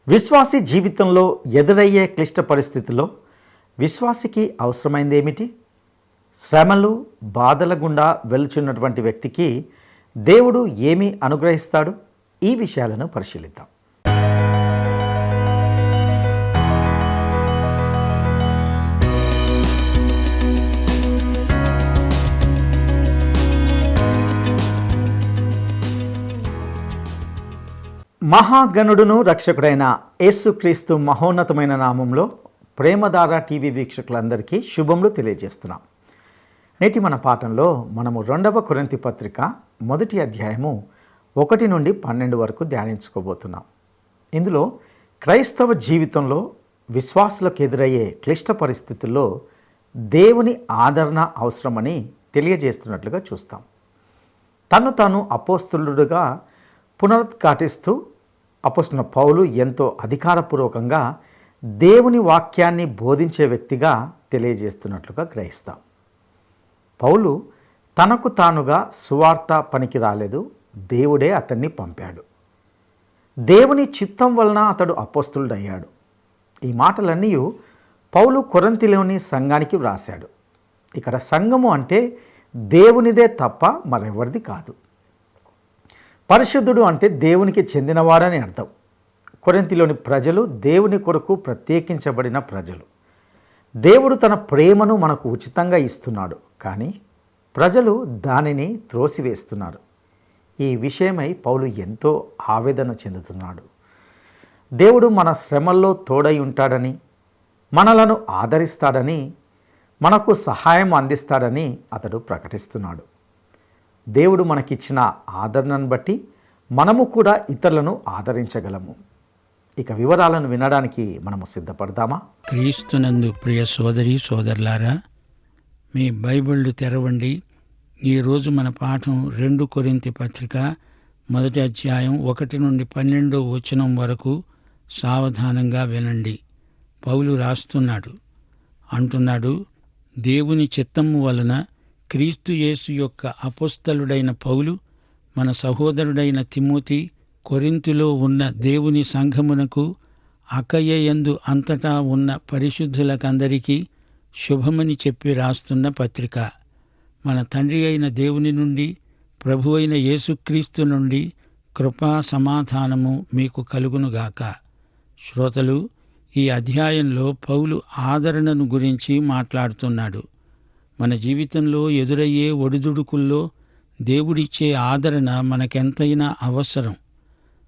విశ్వాసి జీవితంలో ఎదురయ్యే క్లిష్ట పరిస్థితుల్లో విశ్వాసికి అవసరమైంది ఏమిటి? శ్రమలు, బాధల గుండా వెలుచున్నటువంటి వ్యక్తికి దేవుడు ఏమి అనుగ్రహిస్తాడు? ఈ విషయాలను పరిశీలిద్దాం. మహాగణుడును రక్షకుడైన యేసుక్రీస్తు మహోన్నతమైన నామంలో ప్రేమధార టీవీ వీక్షకులందరికీ శుభములు తెలియజేస్తున్నాం. నేటి మన పాఠంలో మనము 2వ కొరింథీ పత్రిక 1వ అధ్యాయము 1 నుండి 12 వరకు ధ్యానించుకోబోతున్నాం. ఇందులో క్రైస్తవ జీవితంలో విశ్వాసులకు ఎదురయ్యే క్లిష్ట పరిస్థితుల్లో దేవుని ఆదరణ అవసరమని తెలియజేస్తున్నట్లుగా చూస్తాం. తను తాను అపోస్తలుడుగా పునరుద్ఘాటిస్తూ అపోస్తలుడైన పౌలు ఎంతో అధికారపూర్వకంగా దేవుని వాక్యాన్ని బోధించే వ్యక్తిగా తెలియజేస్తున్నట్లుగా గ్రహిస్తాం. పౌలు తనకు తానుగా సువార్త పనికి రాలేదు, దేవుడే అతన్ని పంపాడు. దేవుని చిత్తం వలన అతడు అపోస్తలుడయ్యాడు. ఈ మాటలన్నీ పౌలు కొరింథీలోని సంఘానికి వ్రాశాడు. ఇక్కడ సంఘము అంటే దేవునిదే తప్ప మరెవరిది కాదు. పరిశుద్ధుడు అంటే దేవునికి చెందినవాడని అర్థం. కొరింథీలోని ప్రజలు దేవుని కొరకు ప్రత్యేకించబడిన ప్రజలు. దేవుడు తన ప్రేమను మనకు ఉచితంగా ఇస్తున్నాడు, కానీ ప్రజలు దానిని త్రోసివేస్తున్నారు. ఈ విషయమై పౌలు ఎంతో ఆవేదన చెందుతున్నాడు. దేవుడు మన శ్రమల్లో తోడై ఉంటాడని, మనలను ఆదరిస్తాడని, మనకు సహాయం అందిస్తాడని అతడు ప్రకటిస్తున్నాడు. దేవుడు మనకిచ్చిన ఆదరణను బట్టి మనము కూడా ఇతరులను ఆదరించగలము. ఇక వివరాలను వినడానికి మనము సిద్ధపడదామా? క్రీస్తునందు ప్రియ సోదరి సోదరులారా, మీ బైబిళ్ళు తెరవండి. ఈరోజు మన పాఠం 2 కొరింథీ పత్రిక 1వ అధ్యాయం 1 నుండి 12వ వచనం వరకు సావధానంగా వినండి. పౌలు రాస్తున్నాడు, అంటున్నాడు, దేవుని చిత్తము వలన క్రీస్తు యేసు యొక్క అపోస్తలుడైన పౌలు, మన సహోదరుడైన తిమోతి, కొరింథీలో ఉన్న దేవుని సంఘమునకు, అకయ్యయందు అంతటా ఉన్న పరిశుద్ధులకందరికీ శుభమని చెప్పి రాస్తున్న పత్రిక. మన తండ్రి అయిన దేవుని నుండి, ప్రభు అయిన యేసుక్రీస్తు నుండి కృపా సమాధానము మీకు కలుగునుగాక. శ్రోతలు, ఈ అధ్యాయంలో పౌలు ఆదరణను గురించి మాట్లాడుతున్నాడు. మన జీవితంలో ఎదురయ్యే ఒడిదుడుకుల్లో దేవుడిచ్చే ఆదరణ మనకెంతైనా అవసరం.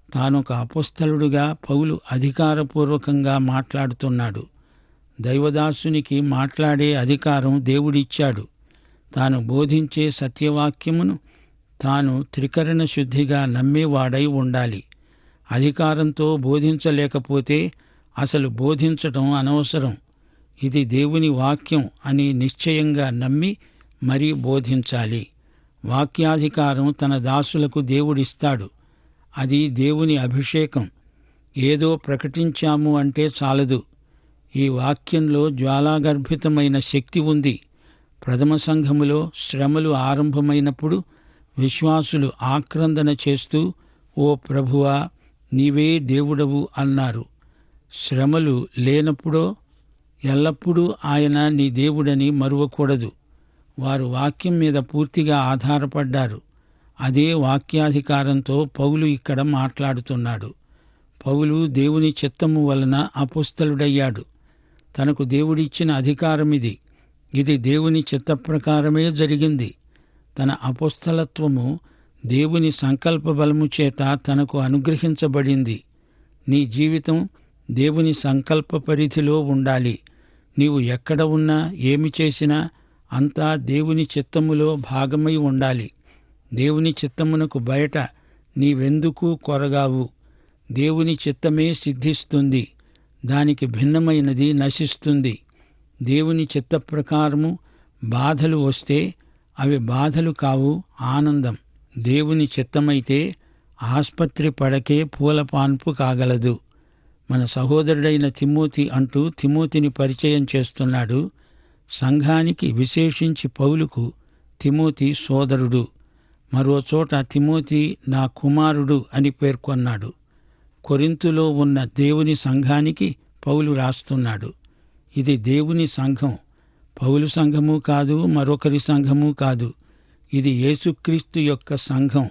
తానొక అపోస్తలుడుగా పౌలు అధికారపూర్వకంగా మాట్లాడుతున్నాడు. దైవదాసునికి మాట్లాడే అధికారం దేవుడిచ్చాడు. తాను బోధించే సత్యవాక్యమును తాను త్రికరణ శుద్ధిగా నమ్మేవాడై ఉండాలి. అధికారంతో బోధించలేకపోతే అసలు బోధించటం అనవసరం. ఇది దేవుని వాక్యం అని నిశ్చయంగా నమ్మి మరీ బోధించాలి. వాక్యాధికారం తన దాసులకు దేవుడిస్తాడు. అది దేవుని అభిషేకం. ఏదో ప్రకటించాము అంటే చాలదు. ఈ వాక్యంలో జ్వాలాగర్భితమైన శక్తి ఉంది. ప్రథమ సంఘములో శ్రమలు ఆరంభమైనప్పుడు విశ్వాసులు ఆక్రందన చేస్తూ, ఓ ప్రభువా, నీవే దేవుడవు అన్నారు. శ్రమలు లేనప్పుడో ఎల్లప్పుడూ ఆయన నీ దేవుడని మరువకూడదు. వారు వాక్యం మీద పూర్తిగా ఆధారపడ్డారు. అదే వాక్యాధికారంతో పౌలు ఇక్కడ మాట్లాడుతున్నాడు. పౌలు దేవుని చిత్తము వలన అపోస్తలుడయ్యాడు. తనకు దేవుడిచ్చిన అధికారమిది. ఇది దేవుని చిత్త ప్రకారమే జరిగింది. తన అపోస్తలత్వము దేవుని సంకల్ప బలము చేత తనకు అనుగ్రహించబడింది. నీ జీవితం దేవుని సంకల్ప పరిధిలో ఉండాలి. నీవు ఎక్కడ ఉన్నా, ఏమి చేసినా అంతా దేవుని చిత్తములో భాగమై ఉండాలి. దేవుని చిత్తమునకు బయట నీవెందుకు కొరగావు. దేవుని చిత్తమే సిద్ధిస్తుంది, దానికి భిన్నమైనది నశిస్తుంది. దేవుని చిత్త ప్రకారము బాధలు వస్తే అవి బాధలు కావు, ఆనందం. దేవుని చిత్తమైతే ఆస్పత్రి పడకే పూలపాన్పు కాగలదు. మన సహోదరుడైన తిమోతి అంటూ తిమోతిని పరిచయం చేస్తున్నాడు. సంఘానికి, విశేషించి పౌలుకు తిమోతి సోదరుడు. మరోచోట తిమోతి నా కుమారుడు అని పేర్కొన్నాడు. కొరింతులో ఉన్న దేవుని సంఘానికి పౌలు రాస్తున్నాడు. ఇది దేవుని సంఘం. పౌలు సంఘము కాదు, మరొకరి సంఘము కాదు. ఇది యేసుక్రీస్తు యొక్క సంఘం.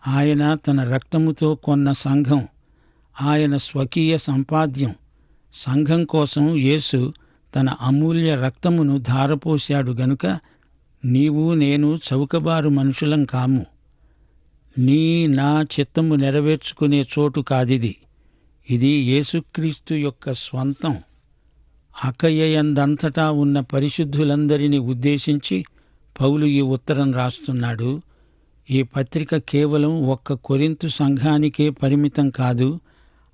ఆయన తన రక్తముతో కొన్న సంఘం. ఆయన స్వకీయ సంపాద్యం. సంఘం కోసం యేసు తన అమూల్య రక్తమును ధారపోశాడు గనుక నీవు నేను చౌకబారు మనుషులం కాము. నీ నా చిత్తము నెరవేర్చుకునే చోటు కాదిది. ఇది యేసుక్రీస్తు యొక్క స్వంతం. అకయ్యయందంతటా ఉన్న పరిశుద్ధులందరినీ ఉద్దేశించి పౌలు ఈ ఉత్తరం రాస్తున్నాడు. ఈ పత్రిక కేవలం ఒక్క కొరింతు సంఘానికే పరిమితం కాదు.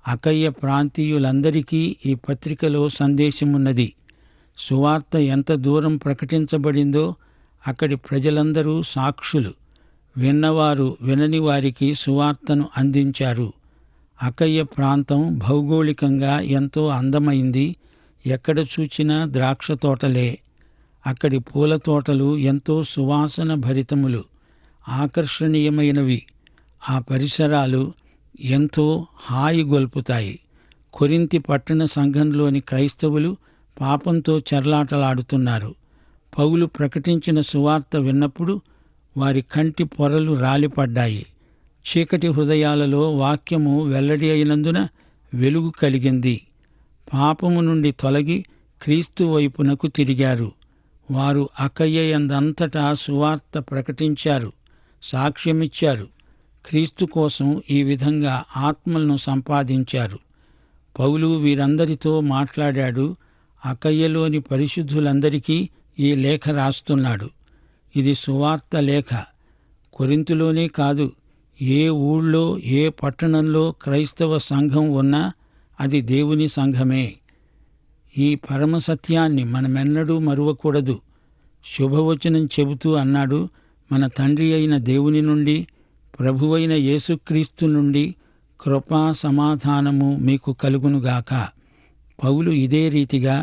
అకయ్య ప్రాంతీయులందరికీ ఈ పత్రికలో సందేశమున్నది. సువార్త ఎంత దూరం ప్రకటించబడిందో అక్కడి ప్రజలందరూ సాక్షులు. విన్నవారు వినని వారికి సువార్తను అందించారు. అకయ్య ప్రాంతం భౌగోళికంగా ఎంతో అందమైంది. ఎక్కడ చూచినా ద్రాక్ష తోటలే. అక్కడి పూల తోటలు ఎంతో సువాసన భరితములు, ఆకర్షణీయమైనవి. ఆ పరిసరాలు ఎంతో హాయి గొల్పుతాయి. కొరింథీ పట్టణ సంఘంలోని క్రైస్తవులు పాపంతో చెర్లాటలాడుతున్నారు. పౌలు ప్రకటించిన సువార్త విన్నప్పుడు వారి కంటి పొరలు రాలిపడ్డాయి. చీకటి హృదయాలలో వాక్యము వెల్లడి అయినందున వెలుగు కలిగింది. పాపము నుండి తొలగి క్రీస్తు వైపునకు తిరిగారు. వారు అకయ్యయందంతటా సువార్త ప్రకటించారు, సాక్ష్యమిచ్చారు. క్రీస్తు కోసం ఈ విధంగా ఆత్మలను సంపాదించారు. పౌలు వీరందరితో మాట్లాడాడు. అకయ్యలోని పరిశుద్ధులందరికీ ఈ లేఖ రాస్తున్నాడు. ఇది సువార్త లేఖ. కొరింతులోనే కాదు, ఏ ఊళ్ళో ఏ పట్టణంలో క్రైస్తవ సంఘం ఉన్నా అది దేవుని సంఘమే. ఈ పరమసత్యాన్ని మనమెన్నడూ మరువకూడదు. శుభవచనం చెబుతూ అన్నాడు, మన తండ్రి అయిన దేవుని నుండి, ప్రభువైన యేసుక్రీస్తు నుండి కృపా సమాధానము మీకు కలుగునుగాక. పౌలు ఇదే రీతిగా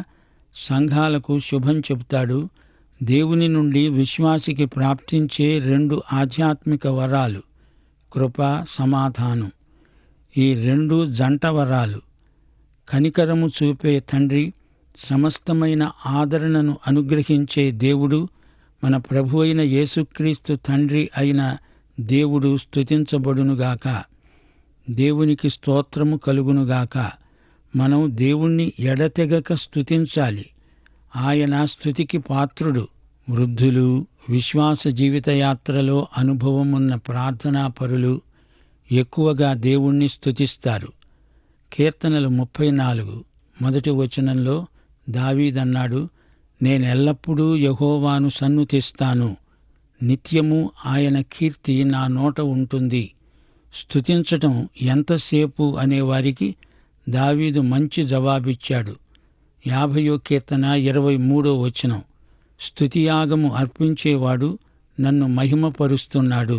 సంఘాలకు శుభం చెబుతాడు. దేవుని నుండి విశ్వాసికి ప్రాప్తించే 2 ఆధ్యాత్మిక వరాలు, కృప, సమాధానం. ఈ 2 జంట వరాలు. కనికరము చూపే తండ్రి, సమస్తమైన ఆదరణను అనుగ్రహించే దేవుడు, మన ప్రభు అయిన యేసుక్రీస్తు తండ్రి అయిన దేవుడు స్తుతించబడునుగాక. దేవునికి స్తోత్రము కలుగునుగాక. మనం దేవుణ్ణి ఎడతెగక స్తుతించాలి. ఆయన స్తుతికి పాత్రుడు. వృద్ధులు, విశ్వాస జీవితయాత్రలో అనుభవమున్న ప్రార్థనాపరులు ఎక్కువగా దేవుణ్ణి స్తుతిస్తారు. కీర్తనలు 34 మొదటి వచనంలో దావీదన్నాడు, నేనెల్లప్పుడూ యెహోవాను సన్నుతిస్తాను, నిత్యము ఆయన కీర్తి నా నోట ఉంటుంది. స్తుతించటం ఎంతసేపు అనేవారికి దావీదు మంచి జవాబిచ్చాడు. 50వ కీర్తన 23వ వచనం, స్తుతియాగము అర్పించేవాడు నన్ను మహిమపరుస్తున్నాడు.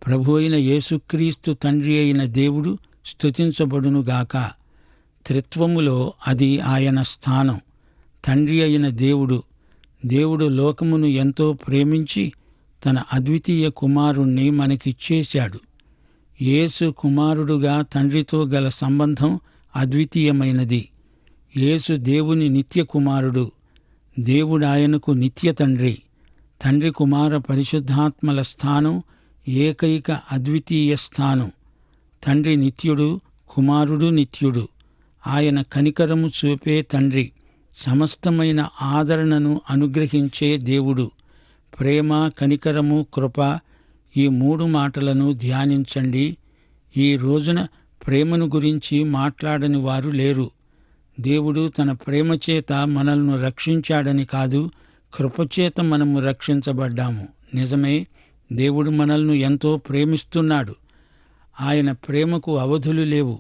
ప్రభు అయిన యేసుక్రీస్తు తండ్రి అయిన దేవుడు స్తుతించబడునుగాక. త్రిత్వములో అది ఆయన స్థానం. తండ్రి అయిన దేవుడు, దేవుడు లోకమును ఎంతో ప్రేమించి తన అద్వితీయ కుమారుణ్ణి మనకిచ్చేశాడు. యేసు కుమారుడుగా తండ్రితో గల సంబంధం అద్వితీయమైనది. యేసు దేవుని నిత్య కుమారుడు. దేవుడాయనకు నిత్య తండ్రి. తండ్రి కుమార పరిశుద్ధాత్మల స్థానం ఏకైక అద్వితీయ స్థానం. తండ్రి నిత్యుడు, కుమారుడు నిత్యుడు. ఆయన కనికరము చూపే తండ్రి, సమస్తమైన ఆదరణను అనుగ్రహించే దేవుడు. ప్రేమ, కనికరము, కృప, ఈ 3 మాటలను ధ్యానించండి. ఈ రోజున ప్రేమను గురించి మాట్లాడని వారు లేరు. దేవుడు తన ప్రేమచేత మనల్ని రక్షించాడని కాదు, కృపచేత మనము రక్షించబడ్డాము. నిజమే, దేవుడు మనల్ని ఎంతో ప్రేమిస్తున్నాడు. ఆయన ప్రేమకు అవధులు లేవు.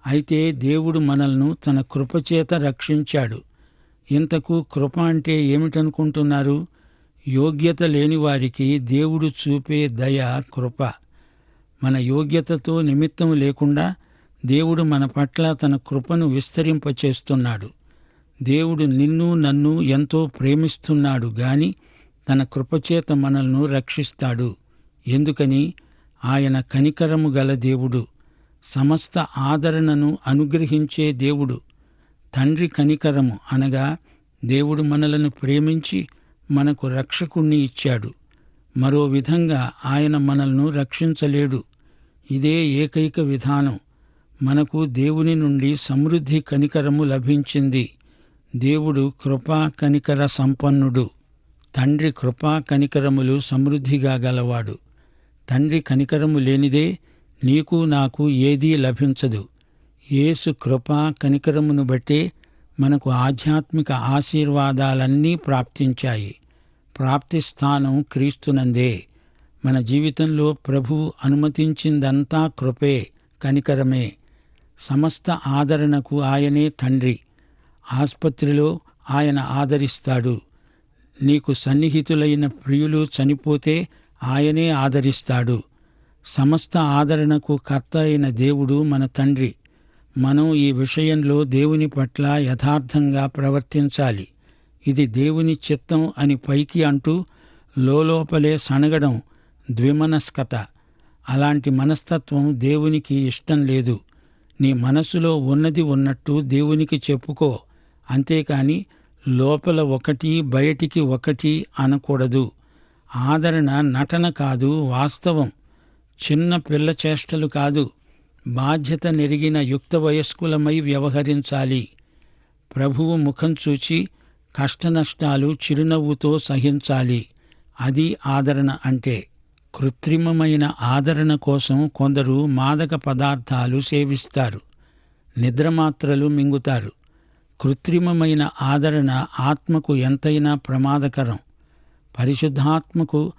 అయితే దేవుడు మనల్ని తన కృపచేత రక్షించాడు. ఇంతకు కృప అంటే ఏమిటనుకుంటున్నారు? యోగ్యత లేని వారికి దేవుడు చూపే దయ కృప. మన యోగ్యతతో నిమిత్తం లేకుండా దేవుడు మన పట్ల తన కృపను విస్తరింపచేస్తున్నాడు. దేవుడు నిన్ను నన్ను ఎంతో ప్రేమిస్తున్నాడు గాని తన కృపచేత మనల్ని రక్షిస్తాడు. ఎందుకని? ఆయన కనికరము గల దేవుడు. సమస్త ఆదరణను అనుగ్రహించే దేవుడు. తండ్రి కనికరము అనగా దేవుడు మనలను ప్రేమించి మనకు రక్షకుణ్ణి ఇచ్చాడు. మరో విధంగా ఆయన మనల్ని రక్షించలేడు. ఇదే ఏకైక విధానం. మనకు దేవుని నుండి సమృద్ధి కనికరము లభించింది. దేవుడు కృపా కనికర సంపన్నుడు. తండ్రి కృపా కనికరములు సమృద్ధిగా గలవాడు. తండ్రి కనికరము లేనిదే నీకు నాకు ఏదీ లభించదు. యేసు కృపా కనికరమును బట్టే మనకు ఆధ్యాత్మిక ఆశీర్వాదాలన్నీ ప్రాప్తించాయి. ప్రాప్తి స్థానం క్రీస్తునందే. మన జీవితంలో ప్రభువు అనుమతించిందంతా కృపే, కనికరమే. సమస్త ఆదరణకు ఆయనే తండ్రి. ఆస్పత్రిలో ఆయన ఆదరిస్తాడు. నీకు సన్నిహితులైన ప్రియులు చనిపోతే ఆయనే ఆదరిస్తాడు. సమస్త ఆదరణకు కర్త అయిన దేవుడు మన తండ్రి. మనం ఈ విషయంలో దేవుని పట్ల యథార్థంగా ప్రవర్తించాలి. ఇది దేవుని చిత్తం అని పైకి అంటూ లోపలే సణగడం ద్విమనస్కత. అలాంటి మనస్తత్వం దేవునికి ఇష్టం లేదు. నీ మనసులో ఉన్నది ఉన్నట్టు దేవునికి చెప్పుకో, అంతేకాని లోపల ఒకటి బయటికి ఒకటి అనకూడదు. ఆదరణ నటన కాదు, వాస్తవం. చిన్న పిల్ల చేష్టలు కాదు. బాధ్యత నెరిగిన యుక్త వయస్కులమై వ్యవహరించాలి. ప్రభువు ముఖం చూచి కష్టనష్టాలు చిరునవ్వుతో సహించాలి. అది ఆదరణ అంటే. కృత్రిమమైన ఆదరణ కోసం కొందరు మాదక పదార్థాలు సేవిస్తారు, నిద్రమాత్రలు మింగుతారు. కృత్రిమమైన ఆదరణ ఆత్మకు ఎంతైనా ప్రమాదకరం. పరిశుద్ధాత్మకు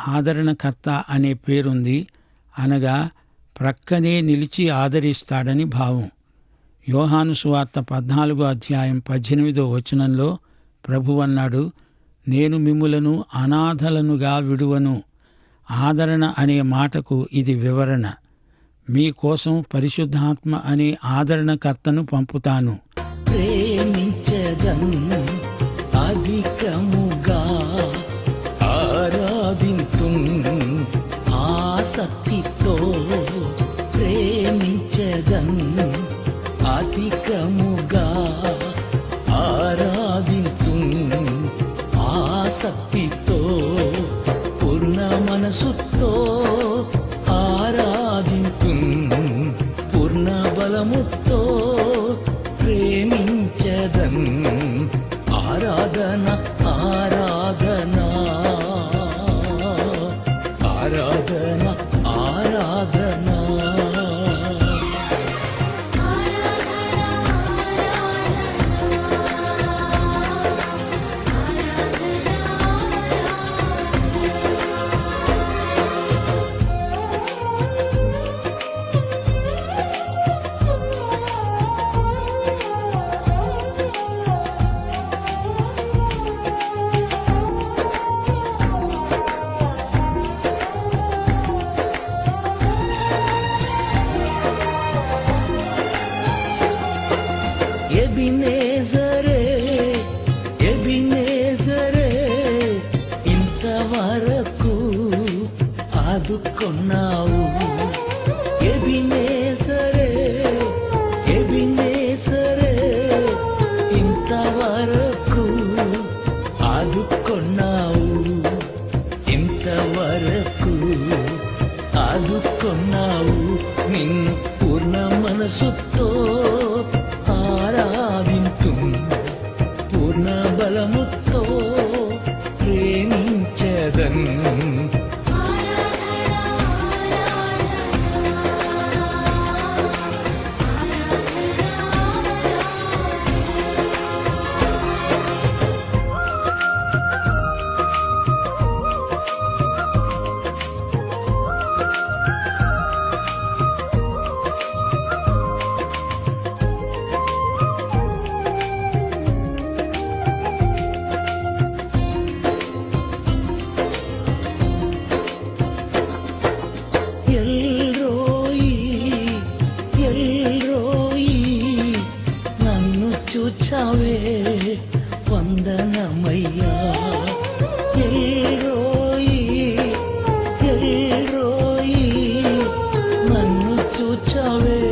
ఆదరణకర్త అనే పేరుంది, అనగా ప్రక్కనే నిలిచి ఆదరిస్తాడని భావం. యోహాను సువార్త 14:18 ప్రభువన్నాడు, నేను మిమ్ములను అనాథలనుగా విడువను. ఆదరణ అనే మాటకు ఇది వివరణ. మీకోసం పరిశుద్ధాత్మ అనే ఆదరణకర్తను పంపుతాను. ప్రేమించదన్ అధికముగా ఆరాధింతున్ ఆసక్తితో ప్రేమించదన్ అధికముగా ఆరాధింతున్ ఆసక్తితో పూర్ణ మనసుతో ఆరాధింతున్ పూర్ణ బలముతో ప్రేమించదన్ ఆరాధన ఆరాధన ఆరాధన ఆరాధన ఎబినేజరే ఎబినేజరే ఇంతవరకు ఆదుకున్నావు. ఎబినేజరే ఎబినేజరే ఇంతవరకు ఆదుకున్నావు. ఇంతవరకు ఆదుకున్నావు. నిన్ను పూర్ణ మనసుతో ఆరాధింతుం పూర్ణ బలముతో ప్రేమించదన్ చూచావే వందనమయ్యా. ఎల్రోయి ఎల్రోయి నన్ను చూచావే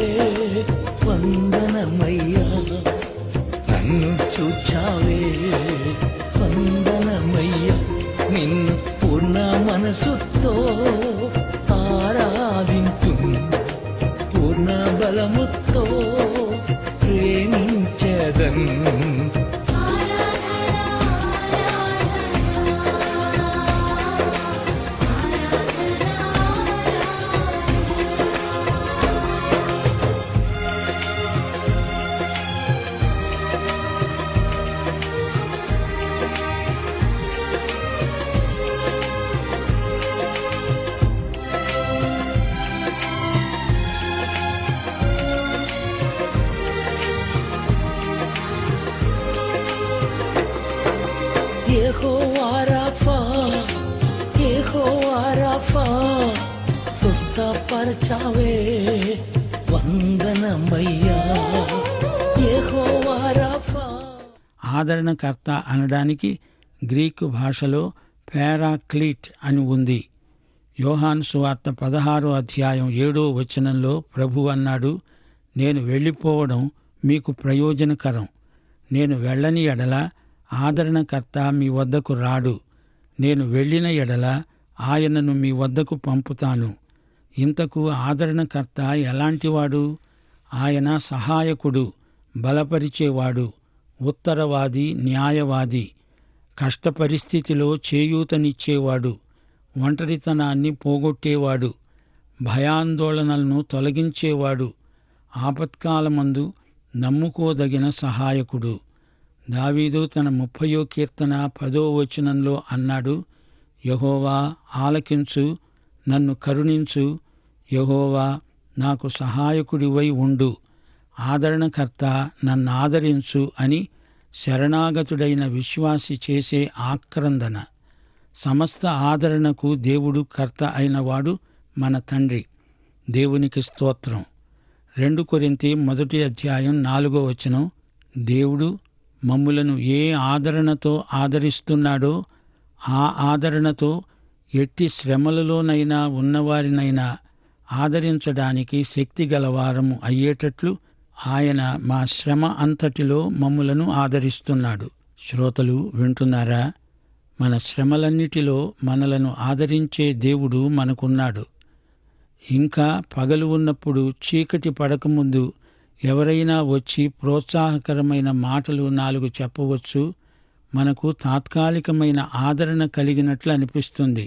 యెహోవా రాఫా, యెహోవా రాఫా, స్వస్థపరచావే వందనమయ్యా. యెహోవా రాఫా. ఆదరణకర్త అనడానికి గ్రీకు భాషలో పారాక్లీట్ అని ఉంది. యోహాను సువార్త 16వ అధ్యాయం 7వ వచనంలో ప్రభువు అన్నాడు, నేను వెళ్ళిపోవడం మీకు ప్రయోజనకరం. నేను వెళ్ళని ఎడల ఆదరణకర్త మీ వద్దకు రాడు. నేను వెళ్ళిన ఎడల ఆయనను మీ వద్దకు పంపుతాను. ఇంతకు ఆదరణకర్త ఎలాంటివాడు? ఆయన సహాయకుడు, బలపరిచేవాడు, ఉత్తరవాది, న్యాయవాది, కష్ట పరిస్థితిలో చేయూతనిచ్చేవాడు, ఒంటరితనాన్ని పోగొట్టేవాడు, భయాందోళనలను తొలగించేవాడు, ఆపత్కాలమందు నమ్ముకోదగిన సహాయకుడు. దావీదు తన 30వ కీర్తన 10వ వచనంలో అన్నాడు, యెహోవా ఆలకించు, నన్ను కరుణించు, యెహోవా నాకు సహాయకుడివై ఉండు, ఆదరణకర్త నన్నాదరించు అని శరణాగతుడైన విశ్వాసి చేసే ఆక్రందన. సమస్త ఆదరణకు దేవుడు కర్త అయినవాడు మన తండ్రి. దేవునికి స్తోత్రం. 2 కొరింథీ 1వ అధ్యాయం 4వ వచనం, దేవుడు మమ్ములను ఏ ఆదరణతో ఆదరిస్తున్నాడో ఆ ఆదరణతో ఎట్టి శ్రమలలోనైనా ఉన్నవారినైనా ఆదరించడానికి శక్తి గలవారము అయ్యేటట్లు ఆయన మా శ్రమ అంతటిలో మమ్ములను ఆదరిస్తున్నాడు. శ్రోతలు వింటున్నారా? మన శ్రమలన్నిటిలో మనలను ఆదరించే దేవుడు మనకున్నాడు. ఇంకా పగలు ఉన్నప్పుడు చీకటి పడకముందు ఎవరైనా వచ్చి ప్రోత్సాహకరమైన మాటలు 4 చెప్పవచ్చు. మనకు తాత్కాలికమైన ఆదరణ కలిగినట్లు అనిపిస్తుంది.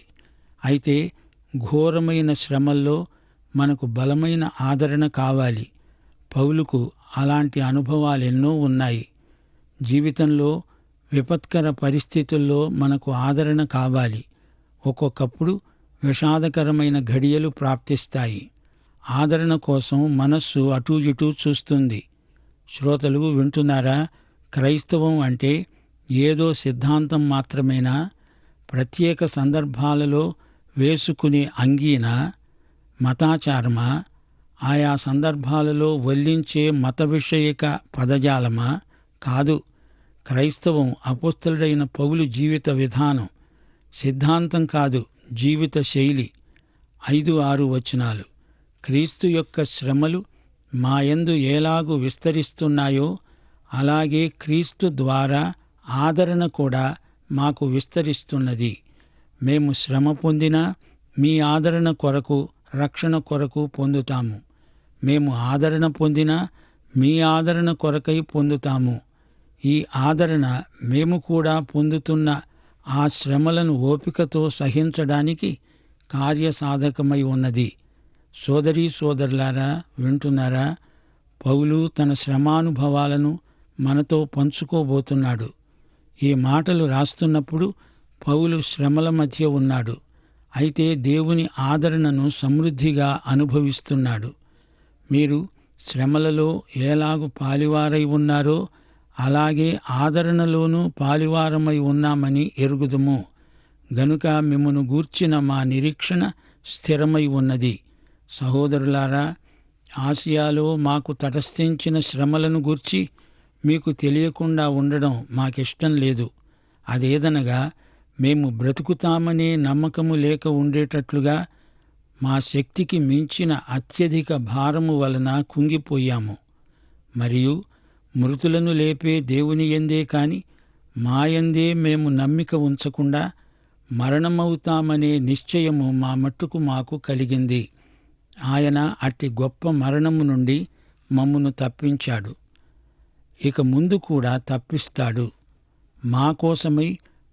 అయితే ఘోరమైన శ్రమల్లో మనకు బలమైన ఆదరణ కావాలి. పౌలుకు అలాంటి అనుభవాలెన్నో ఉన్నాయి. జీవితంలో విపత్కర పరిస్థితుల్లో మనకు ఆదరణ కావాలి. ఒక్కొక్కప్పుడు విషాదకరమైన ఘడియలు ప్రాప్తిస్తాయి. ఆదరణ కోసం మనస్సు అటూ ఇటూ చూస్తుంది. శ్రోతలు వింటున్నారా? క్రైస్తవం అంటే ఏదో సిద్ధాంతం మాత్రమేనా? ప్రత్యేక సందర్భాలలో వేసుకునే అంగీనా? మతాచారమా? ఆయా సందర్భాలలో వల్లించే మత విషయక పదజాలమా? కాదు. క్రైస్తవం అపోస్తలుడైన పౌలు జీవిత విధానం. సిద్ధాంతం కాదు, జీవిత శైలి. 5-6 వచనాలు. క్రీస్తు యొక్క శ్రమలు మాయందు ఎలాగు విస్తరిస్తున్నాయో అలాగే క్రీస్తు ద్వారా ఆదరణ కూడా మాకు విస్తరిస్తున్నది. మేము శ్రమ పొందినా మీ ఆదరణ కొరకు, రక్షణ కొరకు పొందుతాము. మేము ఆదరణ పొందినా మీ ఆదరణ కొరకై పొందుతాము. ఈ ఆదరణ మేము కూడా పొందుతున్న ఆ శ్రమలను ఓపికతో సహించడానికి కార్యసాధకమై ఉన్నది. సోదరీ సోదరులారా, వింటున్నారా? పౌలు తన శ్రమానుభవాలను మనతో పంచుకోబోతున్నాడు. ఈ మాటలు రాస్తున్నప్పుడు పౌలు శ్రమల మధ్య ఉన్నాడు. అయితే దేవుని ఆదరణను సమృద్ధిగా అనుభవిస్తున్నాడు. మీరు శ్రమలలో ఎలాగు పాలివారై ఉన్నారో అలాగే ఆదరణలోనూ పాలివారమై ఉన్నామని ఎరుగుదుము. గనుక మిమ్మును గూర్చిన మా నిరీక్షణ స్థిరమై ఉన్నది. సహోదరులారా, ఆసియాలో మాకు తటస్థించిన శ్రమలను గూర్చి మీకు తెలియకుండా ఉండడం మాకిష్టం లేదు. అదేదనగా మేము బ్రతుకుతామనే నమ్మకము లేక ఉండేటట్లుగా మా శక్తికి మించిన అత్యధిక భారము వలన కుంగిపోయాము. మరియు మృతులను లేపే దేవుని యందే కాని మాయందే మేము నమ్మిక ఉంచకుండా మరణమవుతామనే నిశ్చయము మా మట్టుకు మాకు కలిగింది. ఆయన అట్టి గొప్ప మరణము నుండి మమ్మును తప్పించాడు. ఇక ముందు కూడా తప్పిస్తాడు. మా కోసమై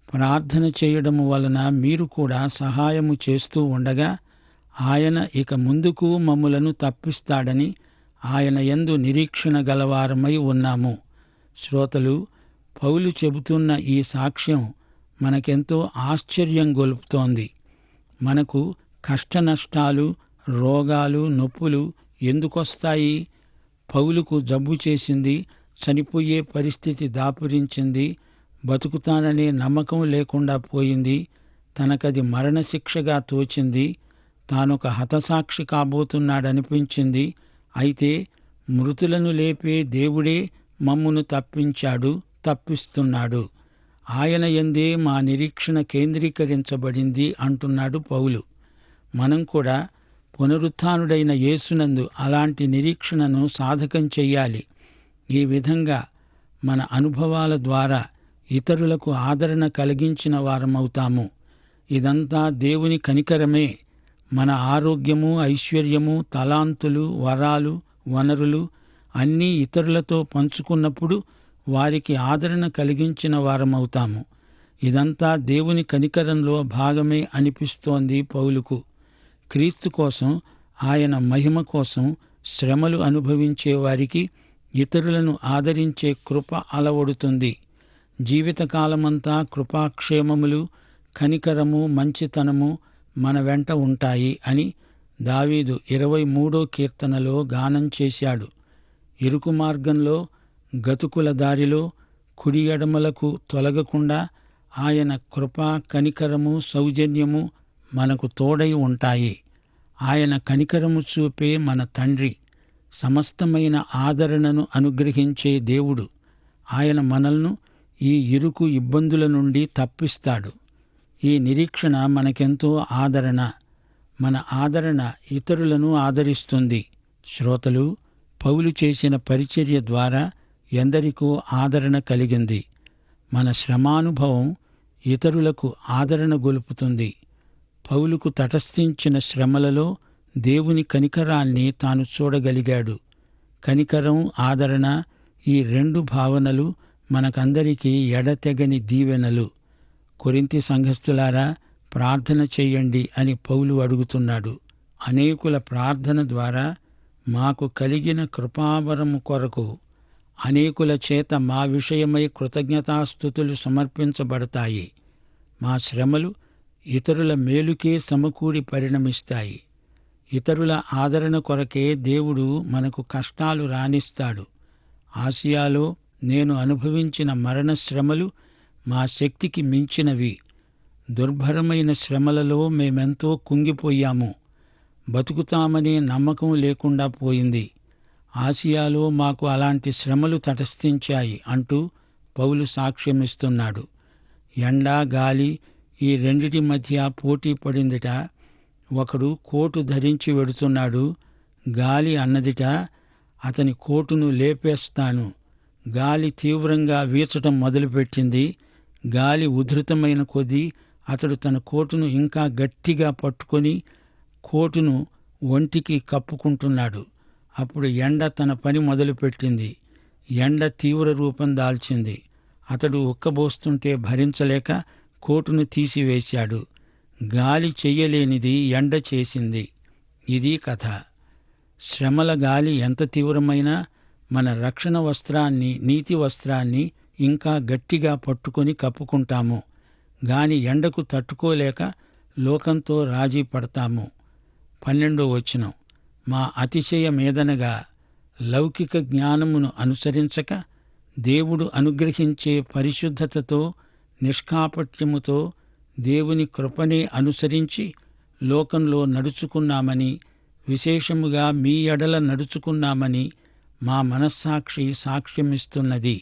ప్రార్థన చేయడము వలన మీరు కూడా సహాయము చేస్తూ ఉండగా ఆయన ఇక ముందుకు మమ్ములను తప్పిస్తాడని ఆయన యందు నిరీక్షణ గలవారమై ఉన్నాము. శ్రోతలు, పౌలు చెబుతున్న ఈ సాక్ష్యం మనకెంతో ఆశ్చర్యం గొలుపుతోంది. మనకు కష్టనష్టాలు, రోగాలు, నొప్పులు ఎందుకొస్తాయి? పౌలుకు జబ్బు చేసింది, చనిపోయే పరిస్థితి దాపురించింది, బతుకుతాననే నమ్మకం లేకుండా పోయింది, తనకది మరణశిక్షగా తోచింది, తానొక హతసాక్షి కాబోతున్నాడనిపించింది. అయితే మృతులను లేపే దేవుడే మమ్మును తప్పించాడు, తప్పిస్తున్నాడు. ఆయన యందే మా నిరీక్షణ కేంద్రీకరించబడింది అంటున్నాడు పౌలు. మనం కూడా పునరుత్థానుడైన యేసునందు అలాంటి నిరీక్షణను సాధకం చెయ్యాలి. ఈ విధంగా మన అనుభవాల ద్వారా ఇతరులకు ఆదరణ కలిగించిన వారమవుతాము. ఇదంతా దేవుని కనికరమే. మన ఆరోగ్యము, ఐశ్వర్యము, తలాంతులు, వరాలు, వనరులు అన్నీ ఇతరులతో పంచుకున్నప్పుడు వారికి ఆదరణ కలిగించిన వారమవుతాము. ఇదంతా దేవుని కనికరంలో భాగమే అనిపిస్తోంది పౌలుకు. క్రీస్తు కోసం, ఆయన మహిమ కోసం శ్రమలు అనుభవించే వారికి ఇతరులను ఆదరించే కృప అలవడుతుంది. జీవితకాలమంతా కృపాక్షేమములు, కనికరము, మంచితనము మన వెంట ఉంటాయి అని దావీదు 23వ కీర్తనలో గానం చేశాడు. ఇరుకు మార్గంలో, గతుకుల దారిలో కుడి ఎడమలకు తొలగకుండా ఆయన కృపా, కనికరము, సౌజన్యము మనకు తోడై ఉంటాయి. ఆయన కనికరము చూపే మన తండ్రి, సమస్తమైన ఆదరణను అనుగ్రహించే దేవుడు. ఆయన మనల్ని ఈ ఇరుకు ఇబ్బందుల నుండి తప్పిస్తాడు. ఈ నిరీక్షణ మనకెంతో ఆదరణ. మన ఆదరణ ఇతరులను ఆదరిస్తుంది. శ్రోతలు, పౌలు చేసిన పరిచర్య ద్వారా ఎందరికో ఆదరణ కలిగింది. మన శ్రమానుభవం ఇతరులకు ఆదరణ గొలుపుతుంది. పౌలుకు తటస్థించిన శ్రమలలో దేవుని కనికరాన్ని తాను చూడగలిగాడు. కనికరం, ఆదరణ, ఈ రెండు భావనలు మనకందరికీ ఎడతెగని దీవెనలు. కొరింథీ సంఘస్థులారా, ప్రార్థన చెయ్యండి అని పౌలు అడుగుతున్నాడు. అనేకుల ప్రార్థన ద్వారా మాకు కలిగిన కృపావరము కొరకు అనేకుల చేత మా విషయమై కృతజ్ఞతాస్తుతులు సమర్పించబడతాయి. మా శ్రమలు ఇతరుల మేలుకే సమకూడి పరిణమిస్తాయి. ఇతరుల ఆదరణ కొరకే దేవుడు మనకు కష్టాలు రానిస్తాడు. ఆసియాలో నేను అనుభవించిన మరణ శ్రమలు మా శక్తికి మించినవి. దుర్భరమైన శ్రమలలో మేమెంతో కుంగిపోయాము. బతుకుతామనే నమ్మకం లేకుండా పోయింది. ఆసియాలో మాకు అలాంటి శ్రమలు తటస్థించాయి అంటూ పౌలు సాక్ష్యమిస్తున్నాడు. ఎండ, గాలి ఈ రెండిటి మధ్య పోటీ పడిందిట. ఒకడు కోటు ధరించి వెడుతున్నాడు. గాలి అన్నదిట, అతని కోటును లేపేస్తాను. గాలి తీవ్రంగా వీచటం మొదలుపెట్టింది. గాలి ఉధృతమైన కొద్దీ అతడు తన కోటును ఇంకా గట్టిగా పట్టుకొని కోటును ఒంటికి కప్పుకుంటున్నాడు. అప్పుడు ఎండ తన పని మొదలుపెట్టింది. ఎండ తీవ్ర రూపం దాల్చింది. అతడు ఉక్కబోస్తుంటే భరించలేక కోటును తీసివేశాడు. గాలి చెయ్యలేనిది ఎండ చేసింది. ఇది కథ. శ్రమల గాలి ఎంత తీవ్రమైనా మన రక్షణ వస్త్రాన్ని, నీతి వస్త్రాన్ని ఇంకా గట్టిగా పట్టుకొని కప్పుకుంటాము. గాని ఎండకు తట్టుకోలేక లోకంతో రాజీ పడతాము. 12వ వచనం, మా అతిశయమేదనగా లౌకిక జ్ఞానమును అనుసరించక దేవుడు అనుగ్రహించే పరిశుద్ధతతో, నిష్కాపట్యముతో దేవుని కృపనే అనుసరించి లోకంలో నడుచుకున్నామని, విశేషముగా మీ ఎడల నడుచుకున్నామని మా మనస్సాక్షి సాక్ష్యమిస్తున్నది.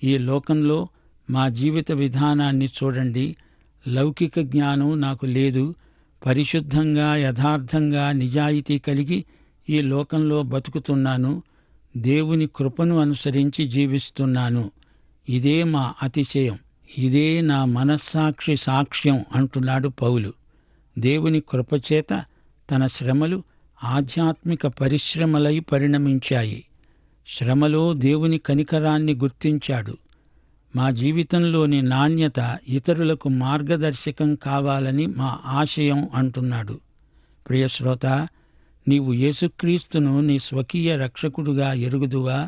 ఈ లోకంలో మా జీవిత విధానాన్ని చూడండి. లౌకిక జ్ఞానం నాకు లేదు. పరిశుద్ధంగా, యథార్థంగా, నిజాయితీ కలిగి ఈ లోకంలో బతుకుతున్నాను. దేవుని కృపను అనుసరించి జీవిస్తున్నాను. ఇదే మా అతిశయం, ఇదే నా మనస్సాక్షి సాక్ష్యం అంటున్నాడు పౌలు. దేవుని కృపచేత తన శ్రమలు ఆధ్యాత్మిక పరిశ్రమలై పరిణమించాయి. శ్రమలో దేవుని కనికరాన్ని గుర్తించాడు. మా జీవితంలోని నాణ్యత ఇతరులకు మార్గదర్శకం కావాలని మా ఆశయం అంటున్నాడు. ప్రియశ్రోత, నీవు యేసుక్రీస్తును నీ స్వకీయ రక్షకుడుగా ఎరుగుదువా?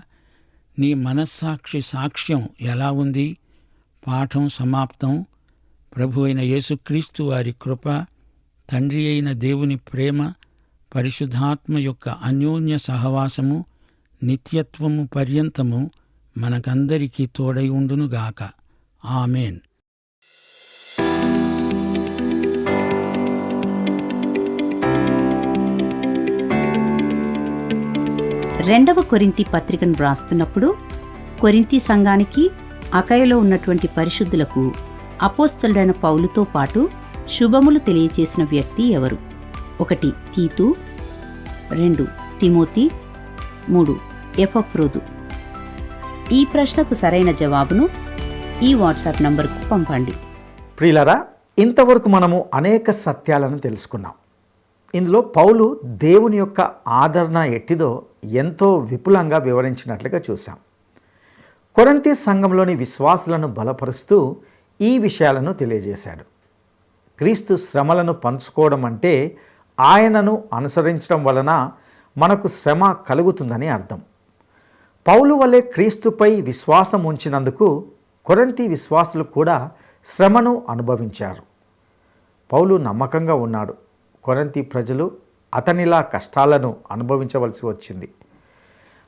నీ మనస్సాక్షి సాక్ష్యం ఎలా ఉంది? పాఠం సమాప్తం. ప్రభు అయిన యేసుక్రీస్తు వారి కృప, తండ్రి అయిన దేవుని ప్రేమ, పరిశుద్ధాత్మ యొక్క అన్యోన్య సహవాసము నిత్యత్వము పర్యంతము మనకందరికీ తోడై ఉండునుగాక. ఆమేన్. రెండవ కొరింథీ పత్రికను వ్రాస్తున్నప్పుడు కొరింథీ సంఘానికి, అకయలో ఉన్నటువంటి పరిశుద్ధులకు అపోస్తలుడైన పౌలుతో పాటు శుభములు తెలియచేసిన వ్యక్తి ఎవరు? 1 తీతు, 2 తిమోతి, 3 ఎపఫ్రోదు. ఈ ప్రశ్నకు సరైన జవాబును ఈ వాట్సాప్ నంబర్కు పంపండి. ప్రియులారా, ఇంతవరకు మనము అనేక సత్యాలను తెలుసుకున్నాం. ఇందులో పౌలు దేవుని యొక్క ఆదరణ ఎట్టిదో ఎంతో విపులంగా వివరించినట్లుగా చూశాం. కొరింథీ సంఘంలోని విశ్వాసులను బలపరుస్తూ ఈ విషయాలను తెలియజేశాడు. క్రీస్తు శ్రమలను పంచుకోవడం అంటే ఆయనను అనుసరించడం వలన మనకు శ్రమ కలుగుతుందని అర్థం. పౌలు వలె క్రీస్తుపై విశ్వాసం ఉంచినందుకు కొరింథీ విశ్వాసులు కూడా శ్రమను అనుభవించారు. పౌలు నమ్మకంగా ఉన్నాడు. కొరింథీ ప్రజలు అతనిలా కష్టాలను అనుభవించవలసి వచ్చింది.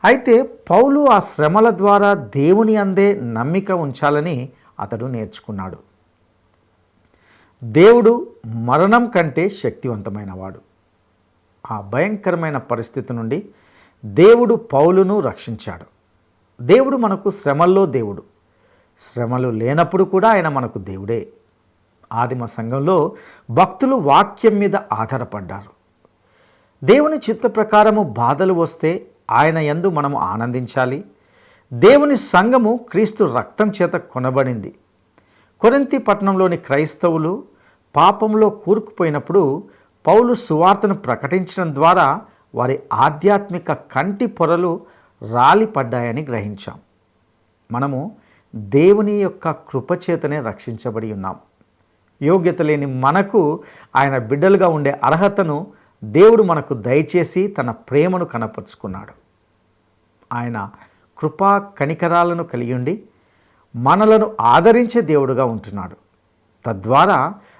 అయితే పౌలు ఆ శ్రమల ద్వారా దేవుని అందే నమ్మిక ఉంచాలని అతడు నేర్చుకున్నాడు. దేవుడు మరణం కంటే శక్తివంతమైనవాడు. ఆ భయంకరమైన పరిస్థితి నుండి దేవుడు పౌలును రక్షించాడు. దేవుడు మనకు శ్రమల్లో దేవుడు. శ్రమలు లేనప్పుడు కూడా ఆయన మనకు దేవుడే. ఆదిమ సంఘంలో భక్తులు వాక్యం మీద ఆధారపడ్డారు. దేవుని చిత్త ప్రకారము బాధలు వస్తే ఆయన యందు మనము ఆనందించాలి. దేవుని సంఘము క్రీస్తు రక్తం చేత కొనబడింది. కొరింథీ పట్టణంలోని క్రైస్తవులు పాపంలో కూరుకుపోయినప్పుడు పౌలు సువార్తను ప్రకటించడం ద్వారా వారి ఆధ్యాత్మిక కంటి పొరలు రాలిపడ్డాయని గ్రహించాం. మనము దేవుని యొక్క కృపచేతనే రక్షించబడి ఉన్నాం. యోగ్యత లేని మనకు ఆయన బిడ్డలుగా ఉండే అర్హతను దేవుడు మనకు దయచేసి తన ప్రేమను కనపరుచుకున్నాడు. ఆయన కృపా కనికరాలను కలిగి ఉండి మనలను ఆదరించే దేవుడుగా ఉంటున్నాడు. తద్వారా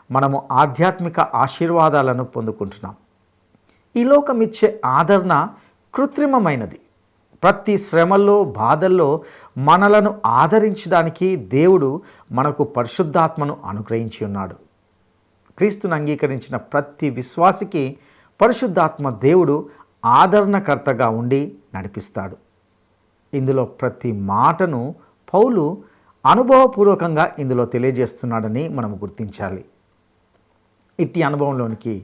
మనము ఆధ్యాత్మిక ఆశీర్వాదాలను పొందుకుంటున్నాం. ఈ లోకం ఇచ్చే ఆదరణ కృత్రిమమైనది. ప్రతి శ్రమల్లో, బాధల్లో మనలను ఆదరించడానికి దేవుడు మనకు పరిశుద్ధాత్మను అనుగ్రహించి ఉన్నాడు. క్రీస్తును అంగీకరించిన ప్రతి విశ్వాసికి పరిశుద్ధాత్మ దేవుడు ఆదరణకర్తగా ఉండి నడిపిస్తాడు. ఇందులో ప్రతి మాటను పౌలు అనుభవపూర్వకంగా ఇందులో తెలియజేస్తున్నాడని మనం గుర్తించాలి. ఇట్టి అనుభవంలోనికి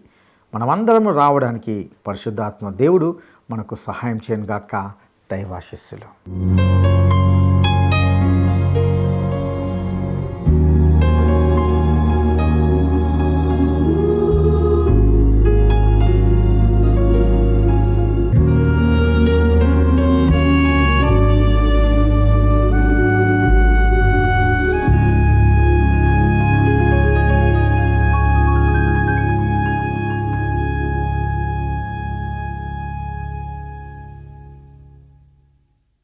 మనమందరం రావడానికి పరిశుద్ధాత్మ దేవుడు మనకు సహాయం చేయనుగాక. దైవాశీస్సులు.